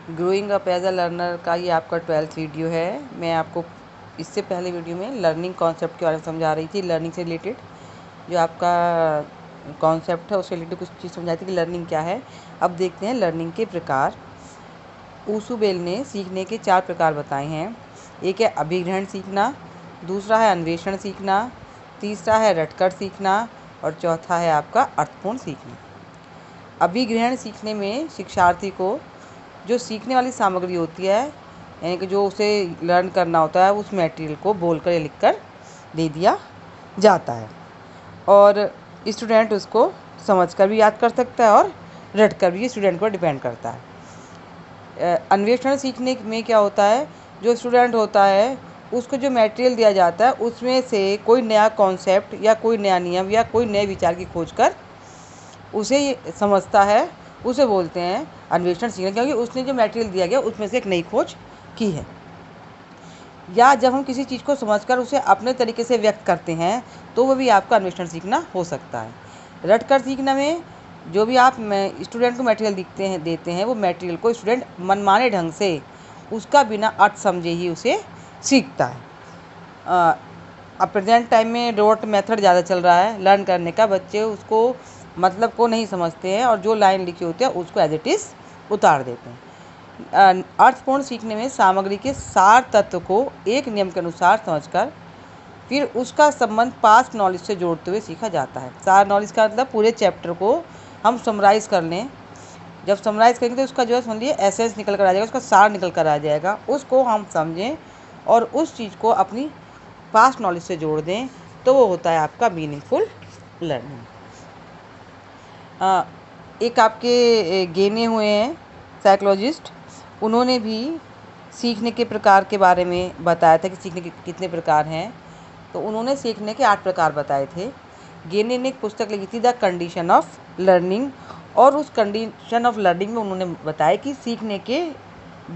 Growing up as a learner का ये आपका 12th वीडियो है। मैं आपको इससे पहले वीडियो में लर्निंग कॉन्सेप्ट के बारे में समझा रही थी। लर्निंग से रिलेटेड जो आपका कॉन्सेप्ट है उससे रिलेटेड कुछ चीज़ समझाई थी कि लर्निंग क्या है। अब देखते हैं लर्निंग के प्रकार। ऊसुबेल ने सीखने के 4 प्रकार बताए हैं। एक है अभिग्रहण सीखना, दूसरा है अन्वेषण सीखना, तीसरा है रटकर सीखना और चौथा है आपका अर्थपूर्ण सीखना। अभिग्रहण सीखने में शिक्षार्थी को जो सीखने वाली सामग्री होती है, यानी कि जो उसे लर्न करना होता है, उस मटेरियल को बोलकर या लिखकर दे दिया जाता है और स्टूडेंट उसको समझकर भी याद कर सकता है और रटकर भी। स्टूडेंट पर डिपेंड करता है। अन्वेषण सीखने में क्या होता है, जो स्टूडेंट होता है उसको जो मटेरियल दिया जाता है उसमें से कोई नया कॉन्सेप्ट या कोई नया नियम या कोई नए विचार की खोज कर उसे समझता है, उसे बोलते हैं अन्वेषण सीखना, क्योंकि उसने जो मटेरियल दिया गया उसमें से एक नई खोज की है। या जब हम किसी चीज़ को समझकर उसे अपने तरीके से व्यक्त करते हैं तो वो भी आपका अन्वेषण सीखना हो सकता है। रटकर सीखना में जो भी आप स्टूडेंट को मटेरियल देते हैं वो मटेरियल को स्टूडेंट मनमाने ढंग से उसका बिना अर्थ समझे ही उसे सीखता है। अब प्रेजेंट टाइम में रोट मेथड ज़्यादा चल रहा है लर्न करने का। बच्चे उसको मतलब को नहीं समझते हैं और जो लाइन लिखी होती है उसको एज इट इज़ उतार देते हैं। अर्थपूर्ण सीखने में सामग्री के सार तत्व को एक नियम के अनुसार समझकर फिर उसका संबंध पास्ट नॉलेज से जोड़ते हुए सीखा जाता है। सार नॉलेज का मतलब पूरे चैप्टर को हम समराइज़ कर लें। जब समराइज़ करेंगे तो उसका जो है समझिए एसेंस निकल कर आ जाएगा, उसका सार निकल कर आ जाएगा। उसको हम समझें और उस चीज़ को अपनी पास्ट नॉलेज से जोड़ दें तो वो होता है आपका मीनिंगफुल लर्निंग। एक आपके गेने हुए हैं साइकोलॉजिस्ट, उन्होंने भी सीखने के प्रकार के बारे में बताया था कि सीखने के कितने प्रकार हैं। तो उन्होंने सीखने के 8 प्रकार बताए थे। गेने ने एक पुस्तक लिखी थी द कंडीशन ऑफ लर्निंग, और उस कंडीशन ऑफ लर्निंग में उन्होंने बताया कि सीखने के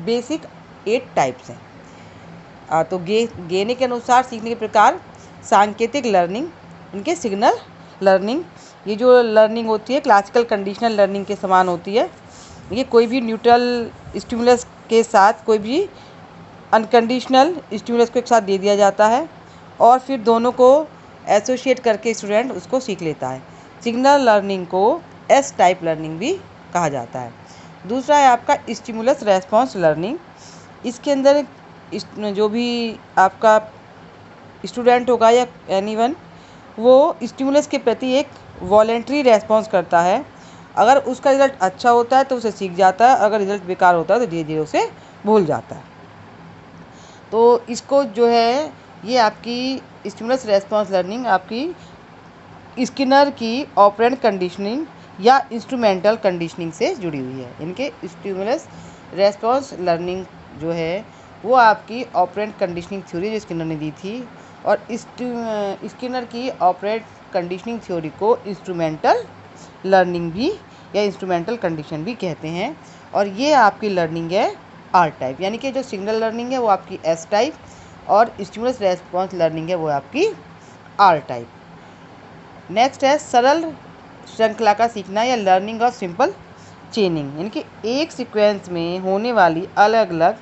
बेसिक 8 टाइप्स हैं। तो गेने के अनुसार सीखने के प्रकार सांकेतिक लर्निंग, इनके सिग्नल लर्निंग, ये जो लर्निंग होती है क्लासिकल कंडीशनल लर्निंग के समान होती है। ये कोई भी न्यूट्रल स्टिमुलस के साथ कोई भी अनकंडीशनल स्टिमुलस को एक साथ दे दिया जाता है और फिर दोनों को एसोसिएट करके स्टूडेंट उसको सीख लेता है। सिग्नल लर्निंग को एस टाइप लर्निंग भी कहा जाता है। दूसरा है आपका स्टिमुलस रेस्पॉन्स लर्निंग। इसके अंदर जो भी आपका स्टूडेंट होगा या एनीवन, वो स्टिमुलस के प्रति एक वॉलेंट्री रेस्पॉन्स करता है। अगर उसका रिज़ल्ट अच्छा होता है तो उसे सीख जाता है, अगर रिज़ल्ट बेकार होता है तो धीरे धीरे उसे भूल जाता है। तो इसको जो है ये आपकी स्टिमुलस रेस्पॉन्स लर्निंग आपकी स्किनर की ऑपरेंट कंडीशनिंग या इंस्ट्रूमेंटल कंडीशनिंग से जुड़ी हुई है। इनके स्टिमुलस रेस्पॉन्स लर्निंग जो है वो आपकी ऑपरेंट कंडीशनिंग थ्योरी जो स्किनर ने दी थी, और स्किनर की ऑपरेंट कंडीशनिंग थ्योरी को इंस्ट्रूमेंटल लर्निंग भी या इंस्ट्रूमेंटल कंडीशन भी कहते हैं। और ये आपकी लर्निंग है आर टाइप, यानी कि जो सिग्नल लर्निंग है वो आपकी एस टाइप और स्टिमुलस रेस्पॉन्स लर्निंग है वो आपकी आर टाइप। नेक्स्ट है सरल श्रृंखला का सीखना या लर्निंग ऑफ सिंपल चेनिंग, यानी कि एक सीक्वेंस में होने वाली अलग अलग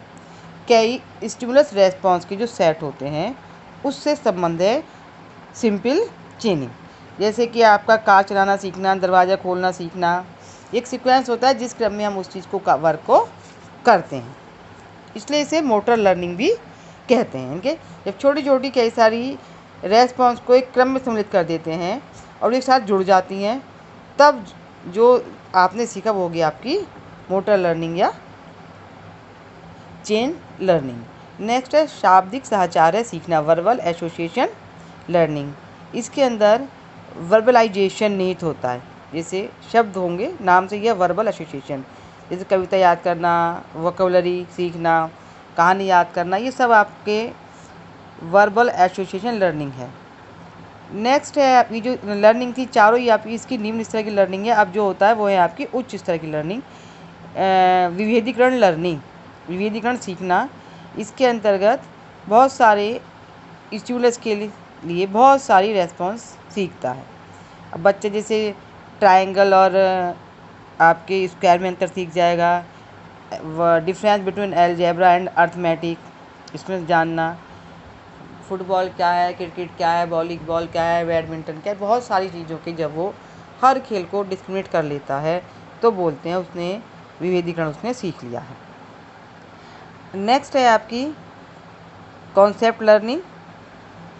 कई स्टिमुलस रेस्पॉन्स के जो सेट होते हैं उससे संबंध है सिंपल चेनिंग। जैसे कि आपका कार चलाना सीखना, दरवाज़ा खोलना सीखना, एक सीक्वेंस होता है जिस क्रम में हम उस चीज़ को वर्क को करते हैं, इसलिए इसे मोटर लर्निंग भी कहते हैं। इनके जब छोटी छोटी कई सारी रेस्पॉन्स को एक क्रम में सम्मिलित कर देते हैं और एक साथ जुड़ जाती हैं, तब जो आपने सीखा वो होगी आपकी मोटर लर्निंग या चेन लर्निंग। नेक्स्ट है शाब्दिक साहचर्य सीखना, वर्बल एसोसिएशन लर्निंग। इसके अंदर वर्बलाइजेशन निहित होता है, जैसे शब्द होंगे नाम से यह वर्बल एसोसिएशन, जैसे कविता याद करना, वोकैबुलरी सीखना, कहानी याद करना, ये सब आपके वर्बल एसोसिएशन लर्निंग है। नेक्स्ट है आपकी जो लर्निंग थी चारों ही आपकी इसकी निम्न स्तर की लर्निंग है। अब जो होता है वो है आपकी उच्च स्तर की लर्निंग। विभेदीकरण लर्निंग, विभेदीकरण सीखना, इसके अंतर्गत बहुत सारे स्टिमुलस के लिए बहुत सारी रेस्पॉन्स सीखता है। अब बच्चे जैसे ट्रायंगल और आपके स्क्वायर में अंतर सीख जाएगा, difference between algebra and arithmetic, इसमें जानना। फुटबॉल क्या है, क्रिकेट क्या है, वॉलीबॉल क्या है, बैडमिंटन क्या है, बहुत सारी चीज़ों के जब वो हर खेल को डिस्क्रिमिनेट कर लेता है तो बोलते हैं उसने विभेदीकरण उसने सीख लिया है। नेक्स्ट है आपकी कॉन्सेप्ट लर्निंग,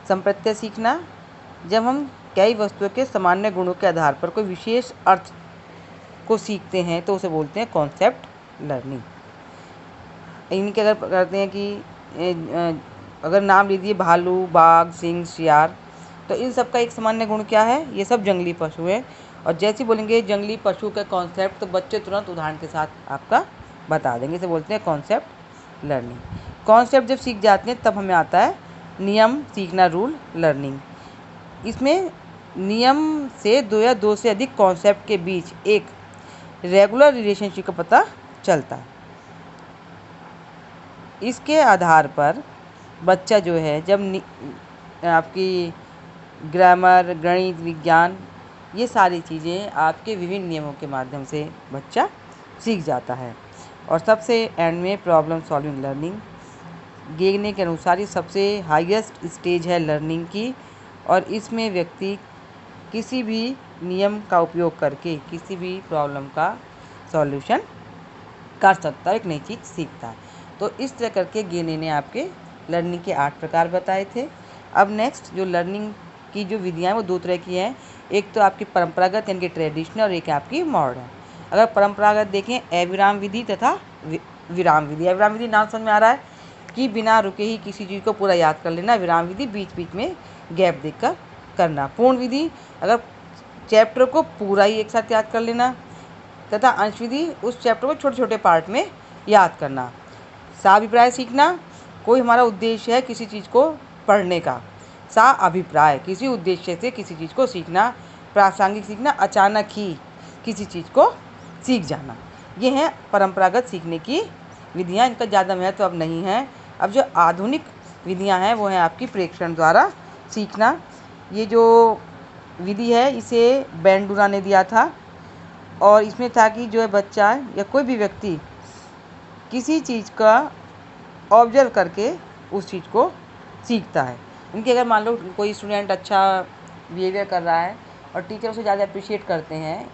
संप्रत्यय सीखना। जब हम कई वस्तुओं के सामान्य गुणों के आधार पर कोई विशेष अर्थ को सीखते हैं तो उसे बोलते हैं कॉन्सेप्ट लर्निंग। इनके अगर करते हैं कि अगर नाम लीजिए भालू, बाघ, सिंह, शियार, तो इन सब का एक सामान्य गुण क्या है, ये सब जंगली पशु हैं। और जैसे बोलेंगे जंगली पशु का कॉन्सेप्ट तो बच्चे तुरंत उदाहरण के साथ आपका बता देंगे, इसे बोलते हैं कॉन्सेप्ट लर्निंग। कॉन्सेप्ट जब सीख जाते हैं तब हमें आता है नियम सीखना, रूल लर्निंग। इसमें नियम से दो या दो से अधिक कॉन्सेप्ट के बीच एक रेगुलर रिलेशनशिप का पता चलता है। इसके आधार पर बच्चा जो है जब आपकी ग्रामर, गणित, विज्ञान, ये सारी चीज़ें आपके विभिन्न नियमों के माध्यम से बच्चा सीख जाता है। और सबसे एंड में प्रॉब्लम सॉल्विंग लर्निंग, गेगने के अनुसार ये सबसे हाईएस्ट स्टेज है लर्निंग की, और इसमें व्यक्ति किसी भी नियम का उपयोग करके किसी भी प्रॉब्लम का सॉल्यूशन कर सकता है, एक नई चीज़ सीखता है। तो इस तरह करके गेने ने आपके लर्निंग के 8 प्रकार बताए थे। अब नेक्स्ट जो लर्निंग की जो विधियाँ हैं वो 2 तरह की हैं, एक तो आपकी परंपरागत यानी कि ट्रेडिशनल, और एक आपकी मॉडर्न। अगर परंपरागत देखें अविराम विधि तथा विराम विधि। अविराम विधि नाम समझ में आ रहा है कि बिना रुके ही किसी चीज़ को पूरा याद कर लेना। विराम विधि बीच बीच में गैप देकर करना। पूर्ण विधि अगर चैप्टर को पूरा ही एक साथ याद कर लेना, तथा अंश विधि उस चैप्टर को छोटे छोटे पार्ट में याद करना। साभिप्राय सीखना, कोई हमारा उद्देश्य है किसी चीज़ को पढ़ने का। सा अभिप्राय, किसी उद्देश्य से किसी चीज़ को सीखना। प्रासंगिक सीखना, अचानक ही किसी चीज़ को सीख जाना। ये हैं परंपरागत सीखने की विधियाँ, इनका ज़्यादा महत्व अब नहीं है। अब जो आधुनिक विधियाँ हैं वो हैं आपकी प्रेक्षण द्वारा सीखना। ये जो विधि है इसे बेंडूरा ने दिया था, और इसमें था कि जो है बच्चा या कोई भी व्यक्ति किसी चीज़ का ऑब्जर्व करके उस चीज़ को सीखता है। इनके अगर मान लो कोई स्टूडेंट अच्छा बिहेवियर कर रहा है और टीचर उसे ज़्यादा अप्रिशिएट करते हैं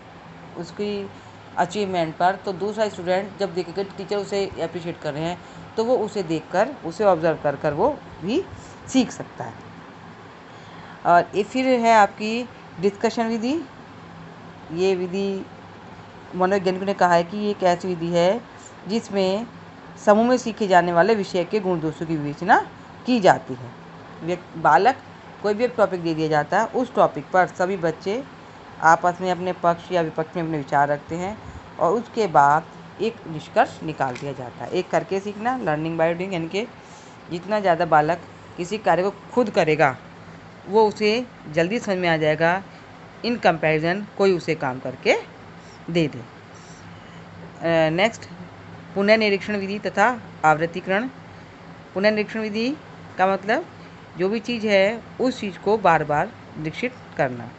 उसकी अचीवमेंट पर, तो दूसरा स्टूडेंट जब देखेगा टीचर उसे अप्रिशिएट कर रहे हैं तो वो उसे देखकर, उसे ऑब्जर्व कर कर वो भी सीख सकता है। और ये फिर है आपकी डिस्कशन विधि। ये विधि मनोवैज्ञानिकों ने कहा है कि ये एक ऐसी विधि है जिसमें समूह में सीखे जाने वाले विषय के गुण दोषों की विवेचना की जाती है। बालक कोई भी एक टॉपिक दे दिया जाता है, उस टॉपिक पर सभी बच्चे आपस में अपने पक्ष या विपक्ष में अपने विचार रखते हैं और उसके बाद एक निष्कर्ष निकाल दिया जाता है। एक करके सीखना, लर्निंग बाय डूइंग, यानी कि जितना ज़्यादा बालक किसी कार्य को खुद करेगा वो उसे जल्दी समझ में आ जाएगा, इन कंपैरिजन कोई उसे काम करके दे दे। नेक्स्ट पुनर्निरीक्षण विधि तथा आवृत्तिकरण। पुनर्निरीक्षण विधि का मतलब जो भी चीज़ है उस चीज़ को बार बार निरीक्षित करना।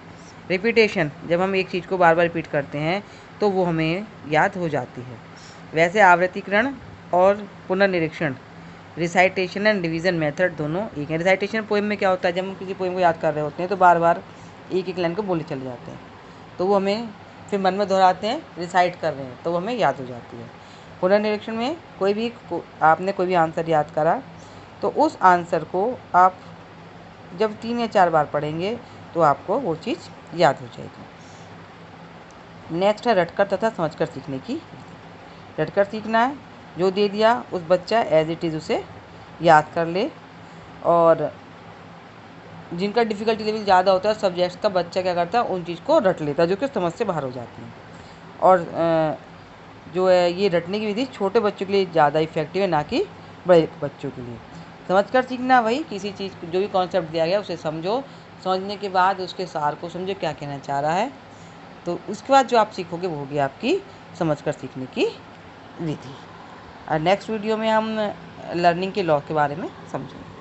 रिपीटेशन, जब हम एक चीज़ को बार बार रिपीट करते हैं तो वो हमें याद हो जाती है। वैसे आवृत्तिकरण और पुनर्निरीक्षण, रिसाइटेशन एंड रिवीजन मेथड दोनों एक है। रिसाइटेशन पोएम में क्या होता है, जब हम किसी पोएम को याद कर रहे होते हैं तो बार बार एक एक लाइन को बोले चले जाते हैं, तो वो हमें फिर मन में दोहराते हैं, रिसाइट कर रहे हैं तो वो हमें याद हो जाती है। पुनर्निरीक्षण में आपने कोई भी आंसर याद करा तो उस आंसर को आप जब 3 या 4 बार पढ़ेंगे तो आपको वो चीज़ याद हो जाएगी। नेक्स्ट है रटकर तथा समझकर सीखने की। रटकर सीखना है, जो दे दिया उस बच्चा एज इट इज़ उसे याद कर ले, और जिनका डिफ़िकल्टी लेवल ज़्यादा होता है सब्जेक्ट्स का, बच्चा क्या करता है उन चीज़ को रट लेता है जो कि समझ से बाहर हो जाती है। और जो है ये रटने की विधि छोटे बच्चों के लिए ज़्यादा इफेक्टिव है, ना कि बड़े बच्चों के लिए। समझकर सीखना, वही किसी चीज़ जो भी कॉन्सेप्ट दिया गया उसे समझो, समझने के बाद उसके सार को समझो क्या कहना चाह रहा है, तो उसके बाद जो आप सीखोगे वो होगी आपकी समझकर सीखने की विधि। और नेक्स्ट वीडियो में हम लर्निंग के लॉ के बारे में समझेंगे।